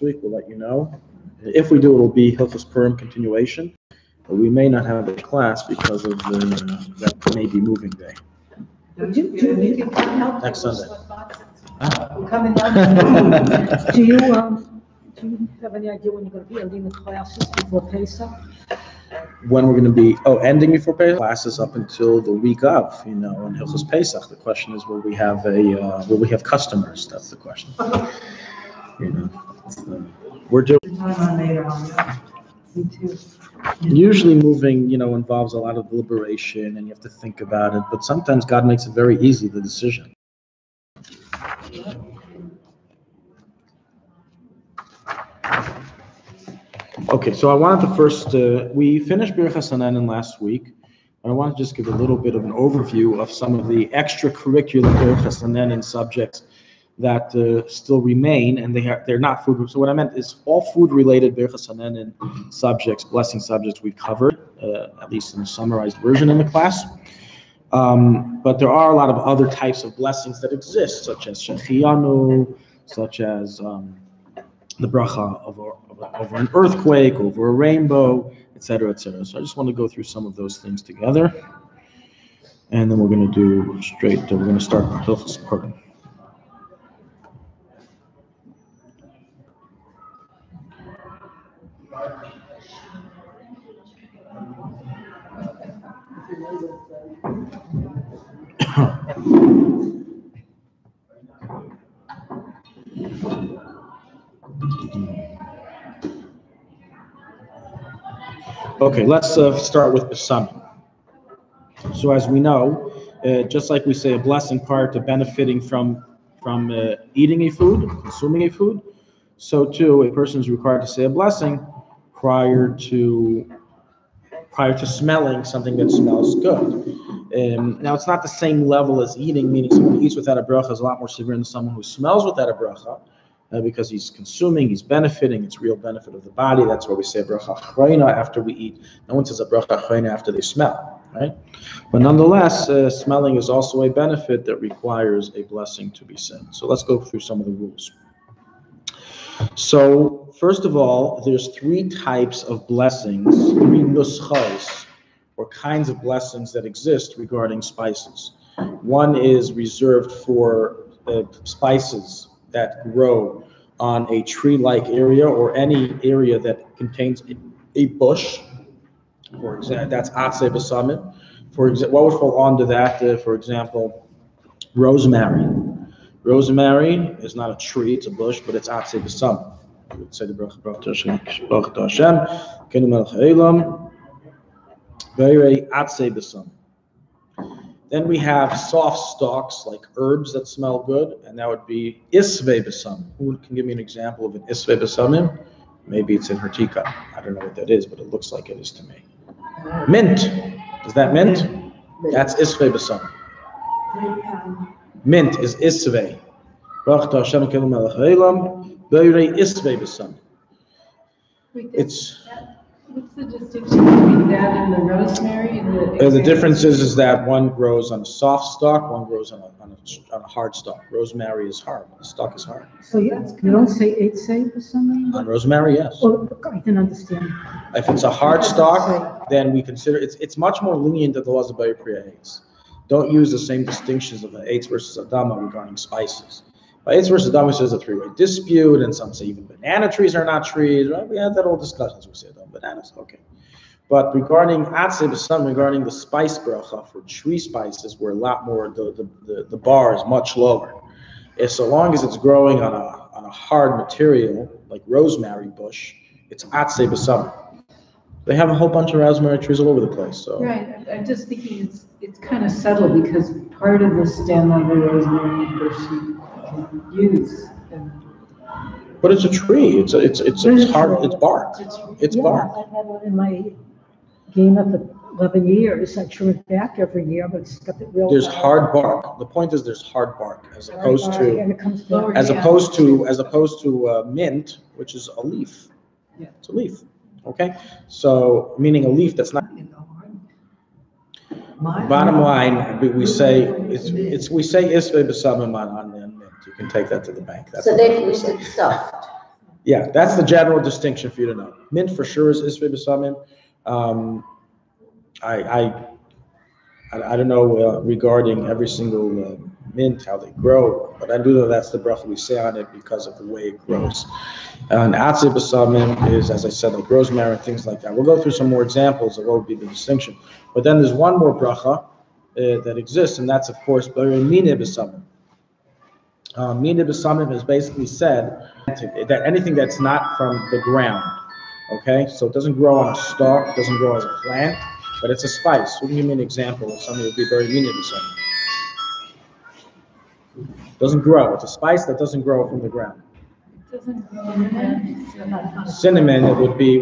week. We'll let you know. If we do, it'll be Hilchos Purim continuation. But we may not have a class because of that maybe moving day. Next Sunday. Do you have any idea when you're going to be ending the classes before Pesach? When we're going to be ending before Pesach, classes up until the week of, in Hilchos Pesach. The question is, will we have customers? That's the question. We're doing. Me too. Usually moving, involves a lot of deliberation and you have to think about it, but sometimes God makes it very easy, the decision. Okay, so I wanted to first, we finished Birchas Hanenin last week, and I want to just give a little bit of an overview of some of the extracurricular Birchas Hanenin subjects that still remain, and they're not food. So what I meant is all food-related Birchas Hanenin subjects, blessing subjects, we covered, at least in a summarized version in the class. But there are a lot of other types of blessings that exist, such as Shechianu, such as the bracha over an earthquake, over a rainbow, etc., etc. So I just want to go through some of those things together, and then we're going to we're going to start Hilchos Purim. Okay, let's start with Besamim. So as we know, just like we say a blessing prior to benefiting from eating a food, consuming a food, so too a person is required to say a blessing prior to smelling something that smells good. Now it's not the same level as eating, meaning someone who eats without a bracha is a lot more severe than someone who smells without a bracha. Because he's consuming, he's benefiting, it's real benefit of the body. That's why we say a bracha achrona after we eat. No one says a bracha achrona after they smell, right? But nonetheless, smelling is also a benefit that requires a blessing to be said. So let's go through some of the rules. So first of all, there's three types of blessings, three nuschos, or kinds of blessings that exist regarding spices. One is reserved for spices that grow on a tree-like area or any area that contains a bush. For example, that's atzei b'samim. For example, what would fall onto that? For example, rosemary. Rosemary is not a tree; it's a bush, but it's atzei b'samim. You would say the bracha Baruch Hashem, Kenu Melech Haolam, Beirei atzei b'samim. Then we have soft stalks like herbs that smell good, and that would be isvei b'samim. Who can give me an example of an isvei b'samim? Maybe it's in her teacup. I don't know what that is, but it looks like it is to me. Mint. Is that mint? That's isvei b'samim. Mint is isvei. Baruch Hashem Kenu Melech Haolam, Beirei isvei b'samim. It's. What's the distinction between that and the rosemary? The difference is that one grows on a soft stalk, one grows on a hard stalk. Rosemary is hard. The stalk is hard. So you don't say eitzei or something? On rosemary, yes. Oh, I didn't understand. If it's a hard stalk, then we consider it's much more lenient than the laws of Bayer Priya Eitz. Don't use the same distinctions of the Eitz versus Adama regarding spices. By Eitz versus Adama, there's a three-way dispute, and some say even banana trees are not trees. Right? We had that whole discussion. We say bananas, okay. But regarding atzei b'samim, regarding the spice bracha for tree spices, we're a lot more. The bar is much lower. If so long as it's growing on a hard material like rosemary bush, it's atzei b'samim. They have a whole bunch of rosemary trees all over the place. So. Right. I'm just thinking it's kind of subtle because part of the stem of the rosemary bush you can use. But it's a tree. It's hard. It's bark. It's bark. I've had one in my game for 11 years. I trim it back every year, but it's got the real. There's hard bark. The point is, there's hard bark as opposed to mint, which is a leaf. Yeah. It's a leaf. Okay. So meaning a leaf that's not. Bottom line, we say isvei b'samim on mint. You can take that to the bank. That's so they've used it soft. Yeah, that's the general distinction for you to know. Mint for sure is isve b'samim. I don't know regarding every single mint, how they grow, but I do know that's the bracha we say on it because of the way it grows. And atzib b'samim is, as I said, like rosemary and things like that. We'll go through some more examples of what would be the distinction. But then there's one more bracha that exists, and that's, of course, mina b'samim. Mina b'samim is basically said that anything that's not from the ground, okay? So it doesn't grow on a stalk, it doesn't grow as a plant, but it's a spice. Who can give me an example of something that would be very mina b'samim? It doesn't grow. It's a spice that doesn't grow from the ground. It doesn't grow. Cinnamon, it would be,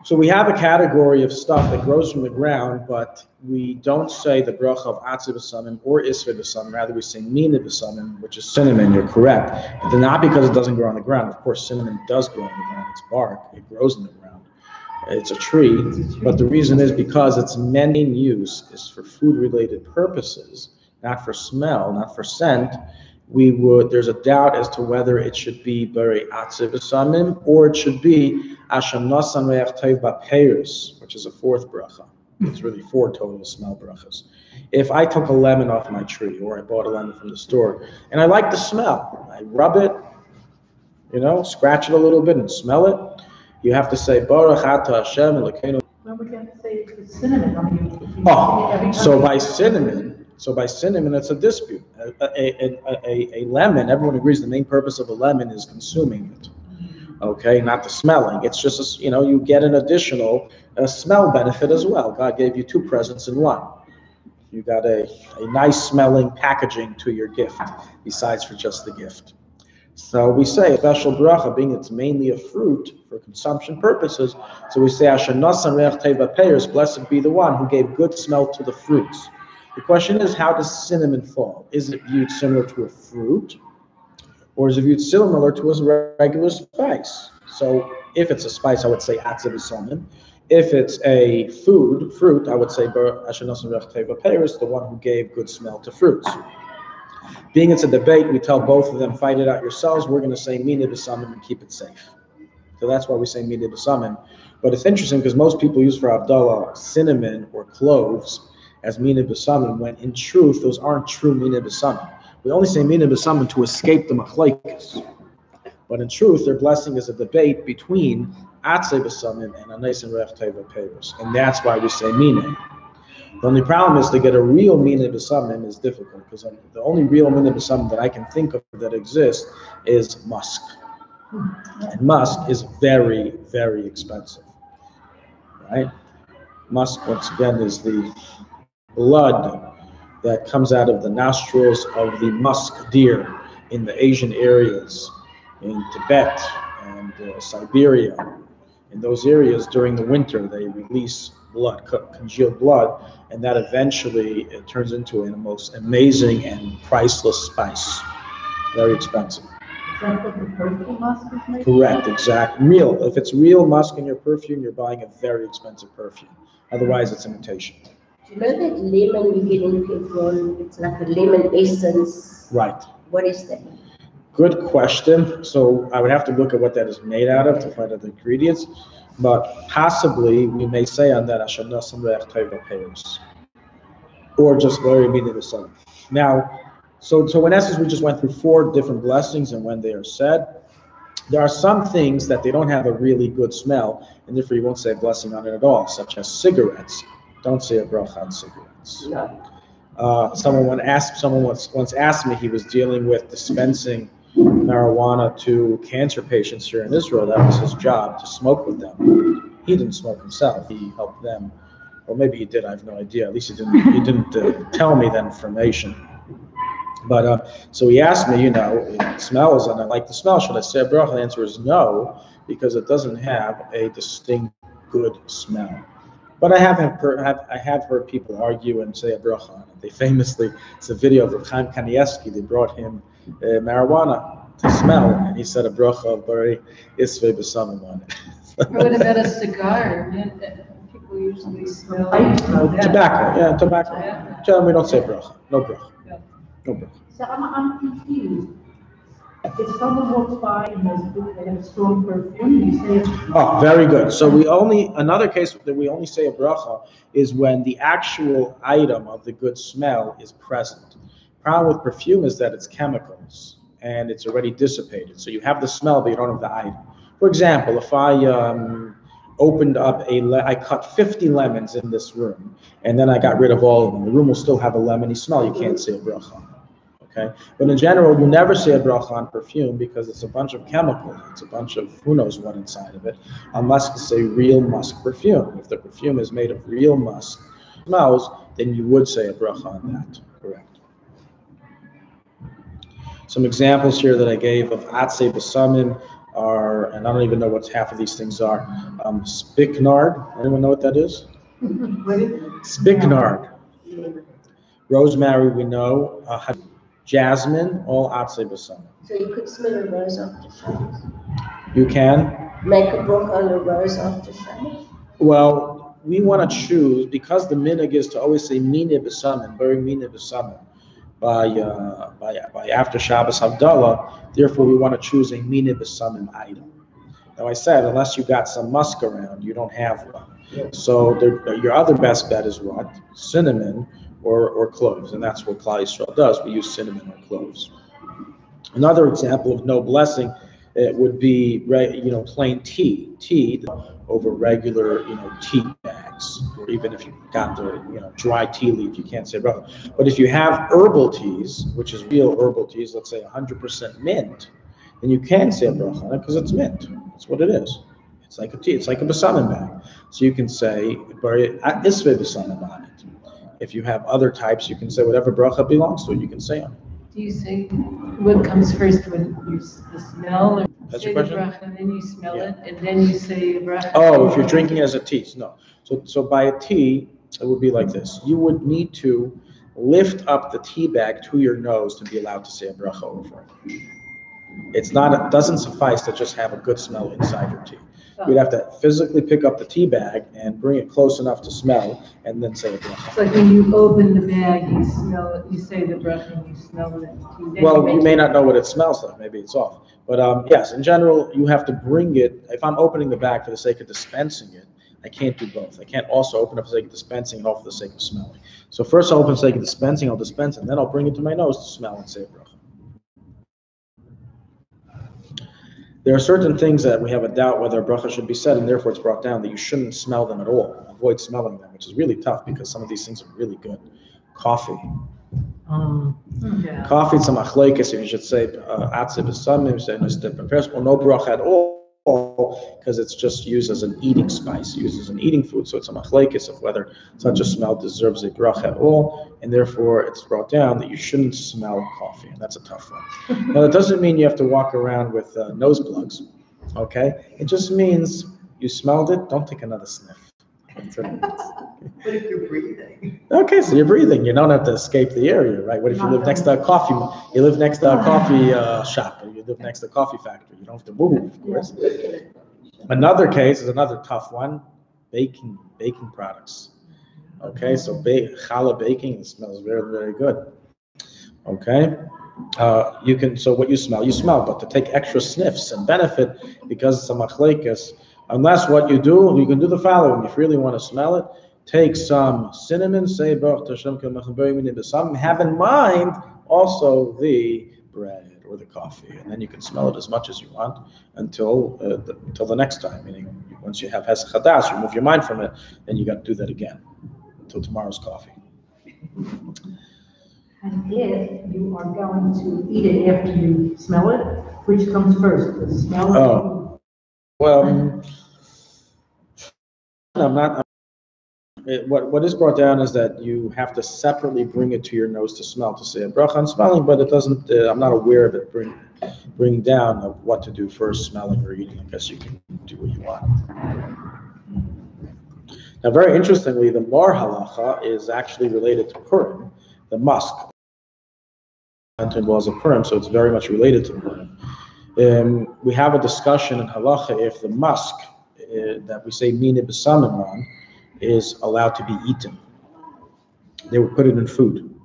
so we have a category of stuff that grows from the ground, but we don't say the bracha of atzib b'samim or isve b'samim. Rather, we say mina b'samim, which is cinnamon. You're correct. But not because it doesn't grow on the ground. Of course, cinnamon does grow on the ground. It's bark. It grows in the ground. It's a tree. But the reason is because its main use is for food-related purposes, not for smell, not for scent. There's a doubt as to whether it should be bari atzib b'samim or it should be asham nasan reach tov b'peiros, which is a fourth bracha. It's really 4 total smell brachas. If I took a lemon off my tree, or I bought a lemon from the store, and I like the smell, I rub it, scratch it a little bit and smell it, you have to say Baruch Ata Hashem Elokeinu. Well, we can say it's cinnamon. So by cinnamon, it's a dispute. A lemon, everyone agrees the main purpose of a lemon is consuming it, okay, not the smelling. It's just, you get an additional smell benefit as well. God gave you 2 presents in one. You got a nice smelling packaging to your gift, besides for just the gift. So we say a special bracha, being it's mainly a fruit for consumption purposes. So we say, Asher nasan reach tov b'peiros, blessed be the one who gave good smell to the fruits. The question is, how does cinnamon fall? Is it viewed similar to a fruit, or is it viewed similar to a regular spice? So if it's a spice, I would say atzib b'samim. If it's a fruit, I would say Asher nasan reich tov b'peiros, the one who gave good smell to fruits. Being it's a debate, we tell both of them, fight it out yourselves. We're going to say mina b'samim and keep it safe. So that's why we say mina b'samim. But it's interesting because most people use for Havdalah cinnamon or cloves as mina b'samim, when in truth, those aren't true mina b'samim. We only say mina b'samim to escape the machlokes. But in truth, their blessing is a debate between atzei b'samim and anais and reich tov b'peiros. And that's why we say mina. The only problem is to get a real mina b'samim is difficult, because the only real mina b'samim that I can think of that exists is musk. And musk is very, very expensive, right? Musk, once again, is the blood that comes out of the nostrils of the musk deer in the Asian areas, in Tibet and Siberia. In those areas during the winter, they release blood, congealed blood, and that eventually it turns into a most amazing and priceless spice. Very expensive. Is that what the perfume musk is made? Correct, exact. Real. If it's real musk in your perfume, you're buying a very expensive perfume. Otherwise, it's imitation. You know that lemon you get in Kefron, it's like a lemon essence. Right. What is that? Good question. So I would have to look at what that is made out of to find out the ingredients. But possibly we may say on that Asher nasan reich tov b'peiros, or just very mina b'samim. Now, so in essence, we just went through 4 different blessings and when they are said. There are some things that they don't have a really good smell, and therefore you won't say a blessing on it at all, such as cigarettes. Don't say a bracha on cigarettes. No. Someone once asked me, he was dealing with dispensing marijuana to cancer patients here in Israel. That was his job, to smoke with them. He didn't smoke himself. He helped them, or maybe he did. I have no idea. At least he didn't tell me that information. But so he asked me, it smells, and I like the smell. Should I say a bracha? The answer is no, because it doesn't have a distinct good smell. But I have heard people argue and say a bracha on it. They famously, it's a video of Chaim Kanievsky. They brought him marijuana to smell, and he said a bracha of bari isve b'samim on it. What about a cigar? People usually smell Tobacco. Yeah. We don't say bracha. No bracha. Yeah. No bracha. So I'm confused. If someone walks by and they have a strong perfume, you say it's Oh, very good. So another case that we only say a bracha is when the actual item of the good smell is present. Problem with perfume is that it's chemicals and it's already dissipated. So you have the smell, but you don't have the item. For example, if I opened up I cut 50 lemons in this room, and then I got rid of all of them, the room will still have a lemony smell. You can't say a bracha. Okay, but in general, you never say a bracha on perfume because it's a bunch of chemicals. It's a bunch of who knows what inside of it, unless it's a real musk perfume. If the perfume is made of real musk smells, then you would say a bracha on that. Correct. Some examples here that I gave of atzei b'samim are, and I don't even know what half of these things are. Spikenard. Anyone know what that is? What is it? Spikenard. Rosemary, we know. Jasmine, all atzei b'samim. So you could smell a rose after Shabbos. You can. Make a bracha on a rose after Shabbos. Well, we want to choose, because the minhag is to always say mineh b'samim, very mineh b'samim, by after Shabbos Havdalah. Therefore, we want to choose a mineh b'samim item. Now, I said, unless you got some musk around, you don't have one. So your other best bet is what? Cinnamon or cloves, and that's what Klal Yisrael does. We use cinnamon or cloves. Another example of no blessing, it would be plain tea over regular tea bags, or even if you got the dry tea leaf, you can't say bracha. But if you have herbal teas, which is real herbal teas, let's say 100% mint, then you can say a bracha on it because it's mint. That's what it is. It's like a tea. It's like a besamim bag. So you can say isve besamim on it. If you have other types, you can say whatever bracha belongs to it. You can say on it. Do you say what comes first when the smell, or That's say your the question? bracha, and then you smell Yeah. it, and then you say a bracha? Oh, if you're drinking as a tea, no. So by a tea, it would be like this. You would need to lift up the tea bag to your nose to be allowed to say a bracha over it. It doesn't suffice to just have a good smell inside your tea. You'd have to physically pick up the tea bag and bring it close enough to smell, and then say a bracha. It's like when you open the bag, you smell it, you say the bracha, and you smell it. Well, you may not know what it smells like. Maybe it's off. But yes, in general, you have to bring it. If I'm opening the bag for the sake of dispensing it, I can't do both. I can't also open it for the sake of dispensing and all for the sake of smelling. So first I'll open for the sake of dispensing, I'll dispense it, and then I'll bring it to my nose to smell and say a bracha. There are certain things that we have a doubt whether a bracha should be said, and therefore it's brought down that you shouldn't smell them at all. Avoid smelling them, which is really tough because some of these things are really good. Coffee. Yeah. Coffee, it's a machlekes, if you should say atzei b'samim, say or no bracha at all, because it's just used as an eating spice, used as an eating food. So it's a machlekes of whether such a smell deserves a bracha at all, and therefore it's brought down that you shouldn't smell coffee, and that's a tough one. Now, that doesn't mean you have to walk around with nose plugs, okay? It just means you smelled it, don't take another sniff. But if you're breathing. Okay, so you're breathing. You don't have to escape the area, right? What if you live next to a coffee? You live next to a coffee shop, or you live next to a coffee factory. You don't have to move, of course. Another case is another tough one: baking products. Okay, so challah baking, it smells very, very good. Okay, you can. So what you smell. But to take extra sniffs and benefit because it's a machlekes. Unless what you can do the following. If you really want to smell it, take some cinnamon, say Baruch Hashem K'mechem, have in mind also the bread or the coffee, and then you can smell it as much as you want until the next time. Meaning, once you have Hesed Chadas, you move your mind from it, then you got to do that again until tomorrow's coffee. And if you are going to eat it after you smell it, which comes first, the smell? Oh. Well, I'm not. What is brought down is that you have to separately bring it to your nose to smell, to say a bracha on smelling, but it doesn't. I'm not aware of it bring down of what to do first, smelling or eating. I guess you can do what you want. Now, very interestingly, the Mar halacha is actually related to Purim, the musk. Involves a Purim, so it's very much related to Purim. We have a discussion in halacha if the musk that we say mineh b'samim on is allowed to be eaten. They would put it in food.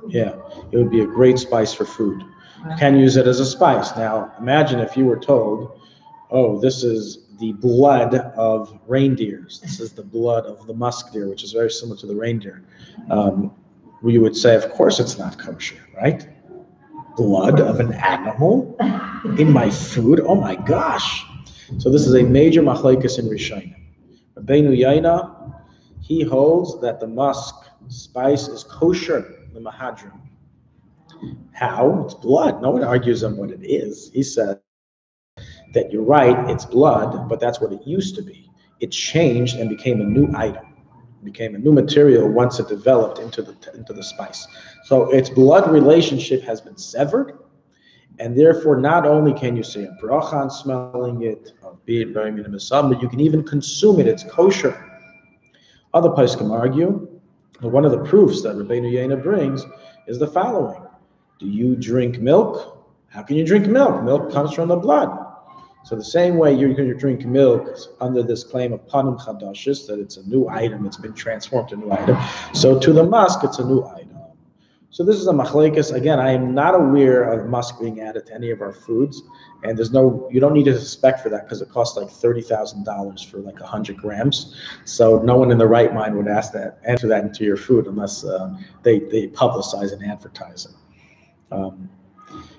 Yeah, it would be a great spice for food. You can use it as a spice. Now, imagine if you were told, oh, this is the blood of reindeers. This is the blood of the musk deer, which is very similar to the reindeer. We would say, of course it's not kosher, right? Blood of an animal in my food? Oh my gosh. So this is a major machlokes in Rishonim. Rabbeinu Yaina, he holds that the musk spice is kosher, the mahadrim. How? It's blood. No one argues on what it is. He said that you're right, it's blood, but that's what it used to be. It changed and became a new item, became a new material once it developed into the spice. So its blood relationship has been severed, and therefore not only can you say a bracha on smelling it, or be it very minimum, but you can even consume it. It's kosher. Other poskim argue, but one of the proofs that Rabbeinu Yaina brings is the following. Do you drink milk? How can you drink milk? Milk comes from the blood. So the same way you're going to drink milk under this claim of panim chadashis, that it's a new item, it's been transformed to a new item. So to the musk, it's a new item. So this is a machlekes. Again, I am not aware of musk being added to any of our foods, and you don't need to suspect for that because it costs like $30,000 for like 100 grams. So no one in the right mind would enter that into your food unless they publicize and advertise it.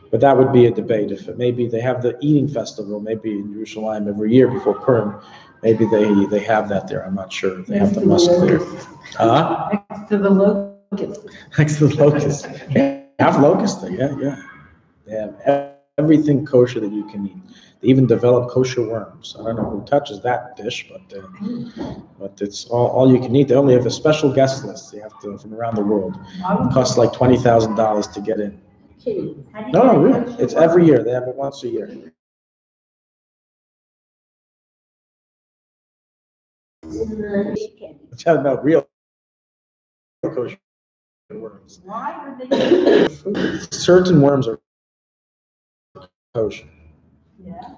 But that would be a debate. If maybe they have the eating festival, maybe in Jerusalem every year before Purim, maybe they have that there. I'm not sure. They have the musk there. Next to the locust. Next to the locust. They have locust there. Yeah. They have everything kosher that you can eat. They even develop kosher worms. I don't know who touches that dish, but it's all you can eat. They only have a special guest list. You have to from around the world. It costs like $20,000 to get in. No, really. It's every year. They have it once a year. No, real kosher worms. Why are they? Certain worms are kosher. Yeah.